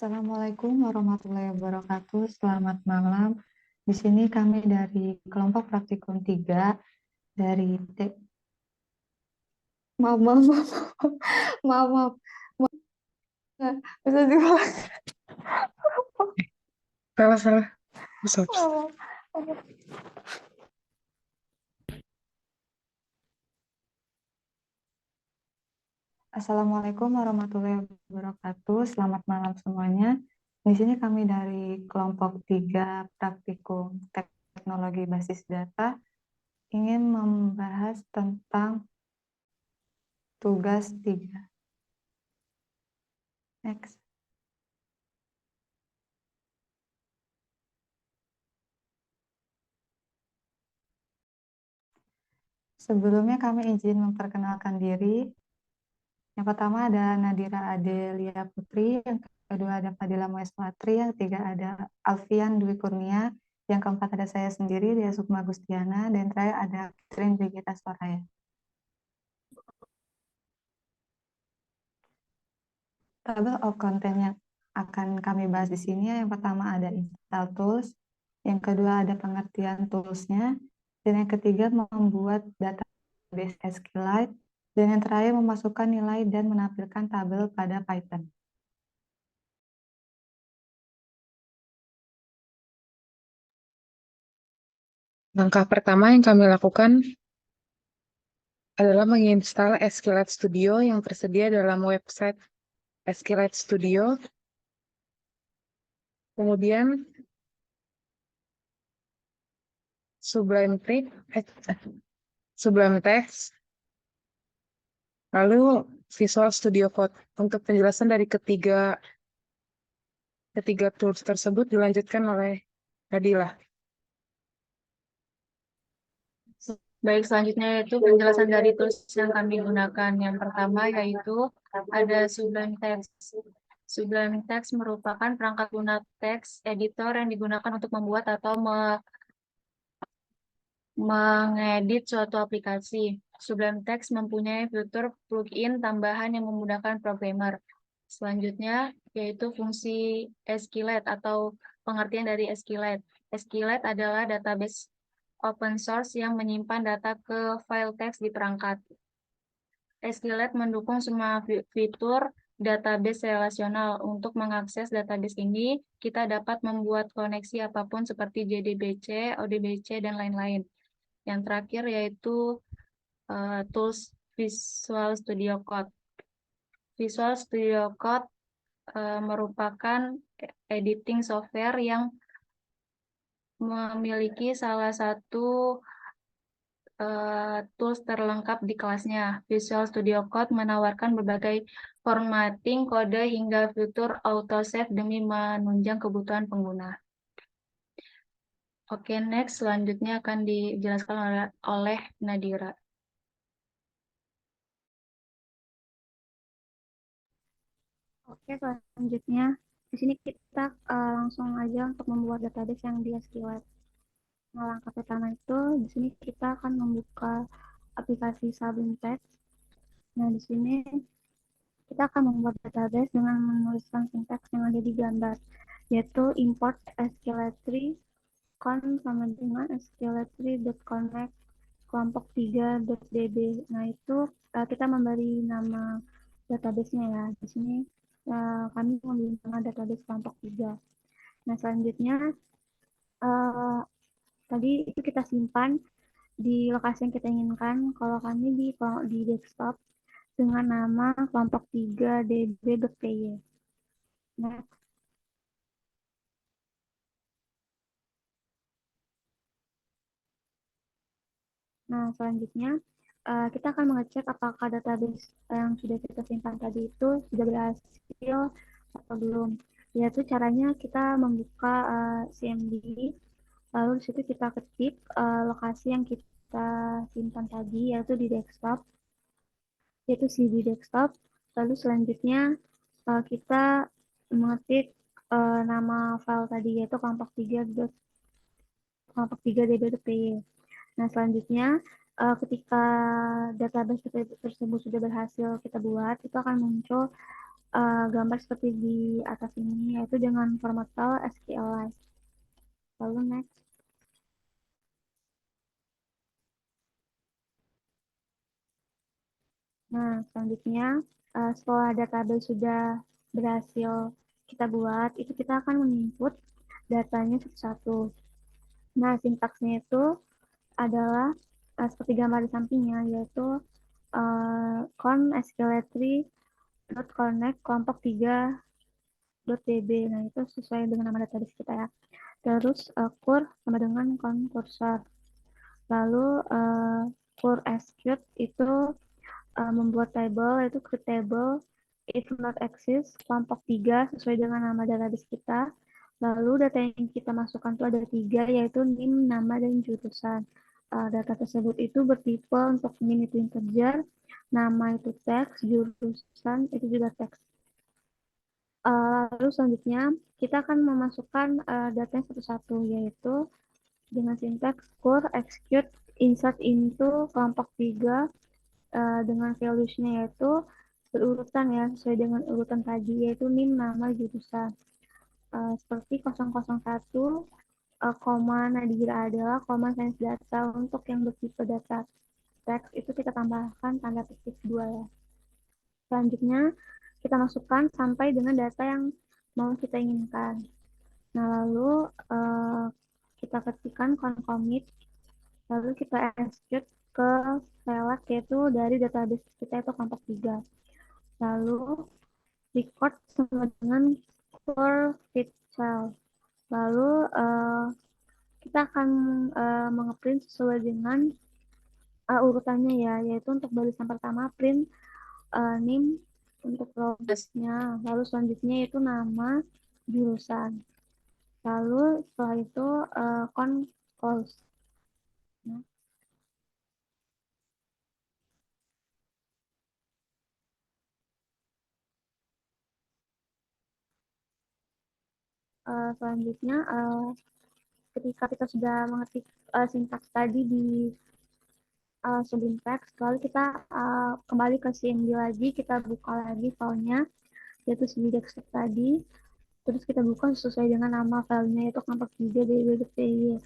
Assalamualaikum warahmatullahi wabarakatuh. Selamat malam. Di sini kami dari kelompok praktikum 3 dari maaf, maaf, maaf, maaf, maaf. Bisa juga. Salah. Besok. Assalamualaikum warahmatullahi wabarakatuh. Selamat malam semuanya. Di sini kami dari kelompok 3 praktikum teknologi basis data ingin membahas tentang tugas 3. Next. Sebelumnya kami izin memperkenalkan diri. Yang pertama ada Nadira Adelia Putri, yang kedua ada Fadila Moeswatri, yang ketiga ada Alfian Dwi Kurnia, yang keempat ada saya sendiri, Dia Sukma Gustiana, dan terakhir ada Catherine Brigita Soraya. Table of content yang akan kami bahas di sini, yang pertama ada install tools, yang kedua ada pengertian toolsnya, dan yang ketiga membuat database SQLite, dan yang terakhir memasukkan nilai dan menampilkan tabel pada Python. Langkah pertama yang kami lakukan adalah menginstal SQLite Studio yang tersedia dalam website SQLite Studio. Kemudian Sublime Text, lalu Visual Studio Code. Untuk penjelasan dari ketiga tools tersebut dilanjutkan oleh Nadila. Baik, selanjutnya yaitu penjelasan dari tools yang kami gunakan. Yang pertama yaitu ada Sublime Text. Sublime Text merupakan perangkat lunak text editor yang digunakan untuk membuat atau mengedit suatu aplikasi. Sublime Text mempunyai fitur plugin tambahan yang memudahkan programmer. Selanjutnya yaitu fungsi SQLite atau pengertian dari SQLite. SQLite adalah database open source yang menyimpan data ke file teks di perangkat. SQLite mendukung semua fitur database relasional. Untuk mengakses database ini, kita dapat membuat koneksi apapun seperti JDBC, ODBC, dan lain-lain. Yang terakhir yaitu tools Visual Studio Code. Visual Studio Code merupakan editing software yang memiliki salah satu tools terlengkap di kelasnya. Visual Studio Code menawarkan berbagai formatting kode hingga fitur auto-save demi menunjang kebutuhan pengguna. Oke, next. Selanjutnya akan dijelaskan oleh Nadira. Oke, selanjutnya di sini kita langsung aja untuk membuat database yang di SQLite. Nah, langkah pertama itu di sini kita akan membuka aplikasi Sublime Text. Nah, di sini kita akan membuat database dengan menuliskan sintaks yang ada di gambar, yaitu import SQLite3 con sama dengan SQLite3.connect kelompok 3.db. Nah, itu kita memberi nama database-nya ya. Di sini kami memberi nama database kelompok 3. Nah, selanjutnya tadi itu kita simpan di lokasi yang kita inginkan. Kalau kami di desktop dengan nama kelompok 3 db.py. Nah, selanjutnya kita akan mengecek apakah database yang sudah kita simpan tadi itu sudah berhasil atau belum. Yaitu caranya kita membuka CMD, lalu di situ kita ketik lokasi yang kita simpan tadi, yaitu di desktop, yaitu CD desktop. Lalu selanjutnya kita mengetik nama file tadi, yaitu kelompok 3 db.py. Nah, selanjutnya ketika database tersebut sudah berhasil kita buat, itu akan muncul gambar seperti di atas ini, yaitu dengan format file SQLite. Lalu next. Nah, selanjutnya setelah database sudah berhasil kita buat, itu kita akan menginput datanya satu-satu. Nah, sintaksnya itu adalah seperti gambar di sampingnya, yaitu con SQL3.connect kelompok 3.db. Nah, itu sesuai dengan nama database kita ya. Terus cur sama dengan concursor. Lalu cur sqt itu membuat table, yaitu create table if not exist kelompok 3 sesuai dengan nama database kita. Lalu data yang kita masukkan itu ada 3, yaitu NIM, nama, dan jurusan. Data tersebut itu bertipe untuk NIM itu integer, nama itu teks, jurusan itu juga teks. Lalu selanjutnya kita akan memasukkan datanya satu-satu, yaitu dengan sintaks cur execute insert into kelompok 3 dengan values-nya yaitu berurutan ya, sesuai dengan urutan tadi, yaitu NIM, nama, jurusan. Seperti 001, koma Nadira adalah koma sains data. Untuk yang bertipe data teks itu kita tambahkan tanda petik 2 ya. Selanjutnya kita masukkan sampai dengan data yang mau kita inginkan. Nah, lalu kita ketikkan concommit, lalu kita execute ke select, yaitu dari database kita itu kelompok 3. Lalu record sama dengan for fit cell. Lalu kita akan mengeprint sesuai dengan urutannya ya, yaitu untuk barisan pertama print NIM untuk progresnya, lalu selanjutnya itu nama, jurusan, lalu setelah itu concourse. Nah, selanjutnya ketika kita sudah mengetik sintaks tadi di sebelum teks, lalu kita kembali ke CMD lagi, kita buka lagi filenya, yaitu CD desktop tadi, terus kita buka sesuai dengan nama filenya, yaitu kelompok 3 db.py.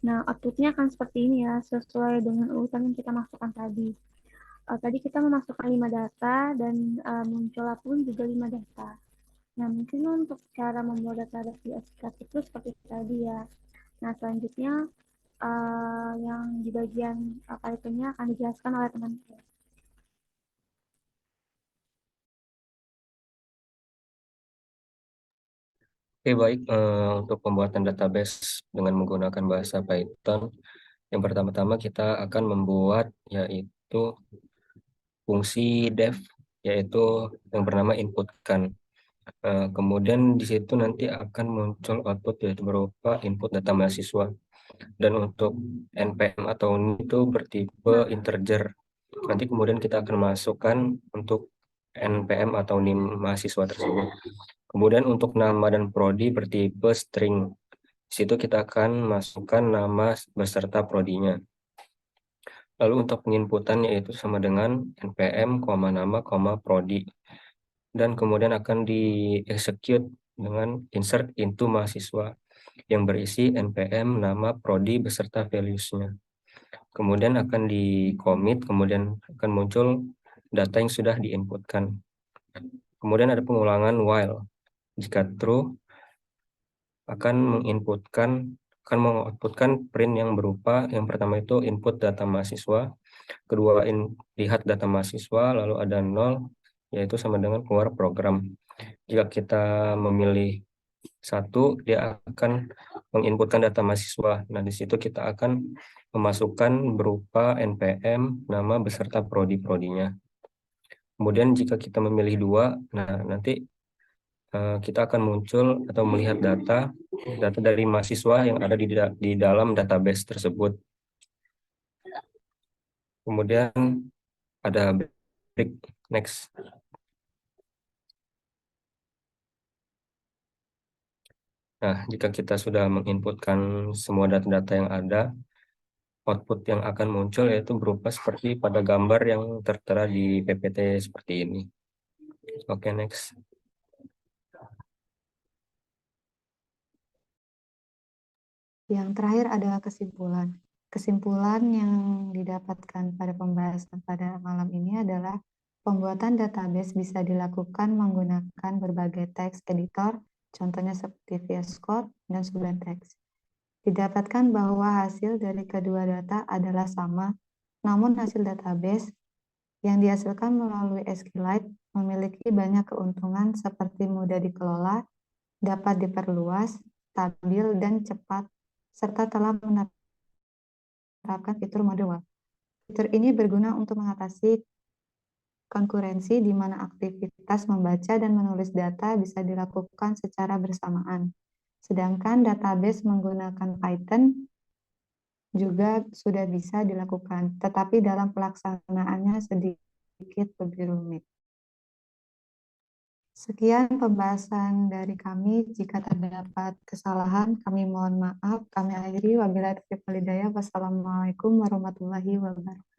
Nah, outputnya akan seperti ini ya, sesuai dengan urutan yang kita masukkan tadi. Tadi kita memasukkan 5 data, dan muncullah pun juga 5 data. Nah, mungkin untuk cara membuat data di SQL itu seperti tadi ya. Nah, selanjutnya yang di bagian Python-nya akan dijelaskan oleh teman saya. Oke, baik. Untuk pembuatan database dengan menggunakan bahasa Python, yang pertama-tama kita akan membuat yaitu fungsi def, yaitu yang bernama inputkan. Kemudian di situ nanti akan muncul output yaitu berupa input data mahasiswa. Dan untuk npm atau NIM itu bertipe integer. Nanti kemudian kita akan masukkan untuk npm atau NIM mahasiswa tersebut. Kemudian untuk nama dan prodi bertipe string. Di situ kita akan masukkan nama beserta prodinya. Lalu untuk penginputan yaitu sama dengan npm, nama, prodi. Dan kemudian akan di-execute dengan insert into mahasiswa yang berisi npm, nama, prodi, beserta values-nya. Kemudian akan di-commit, kemudian akan muncul data yang sudah diinputkan. Kemudian ada pengulangan while. Jika true, akan mengoutputkan print yang berupa yang pertama itu input data mahasiswa, kedua lihat data mahasiswa, lalu ada 0, yaitu sama dengan keluar program. Jika kita memilih 1, dia akan menginputkan data mahasiswa. Nah, di situ kita akan memasukkan berupa npm, nama beserta prodi-prodinya. Kemudian jika kita memilih 2, nah nanti kita akan muncul atau melihat data dari mahasiswa yang ada di dalam database tersebut. Kemudian ada break, next. Nah, jika kita sudah menginputkan semua data-data yang ada, output yang akan muncul yaitu berupa seperti pada gambar yang tertera di PPT seperti ini. Oke, next. Yang terakhir adalah kesimpulan. Kesimpulan yang didapatkan pada pembahasan pada malam ini adalah pembuatan database bisa dilakukan menggunakan berbagai teks editor, contohnya seperti VS Code dan Sublime Text. Didapatkan bahwa hasil dari kedua data adalah sama, namun hasil database yang dihasilkan melalui SQLite memiliki banyak keuntungan seperti mudah dikelola, dapat diperluas, stabil, dan cepat, serta telah menerapkan fitur mode web. Fitur ini berguna untuk mengatasi konkurensi di mana aktivitas membaca dan menulis data bisa dilakukan secara bersamaan. Sedangkan database menggunakan Python juga sudah bisa dilakukan, tetapi dalam pelaksanaannya sedikit lebih rumit. Sekian pembahasan dari kami. Jika terdapat kesalahan, kami mohon maaf. Kami akhiri. Wabillahi taufiq wal hidayah. Wassalamualaikum warahmatullahi wabarakatuh.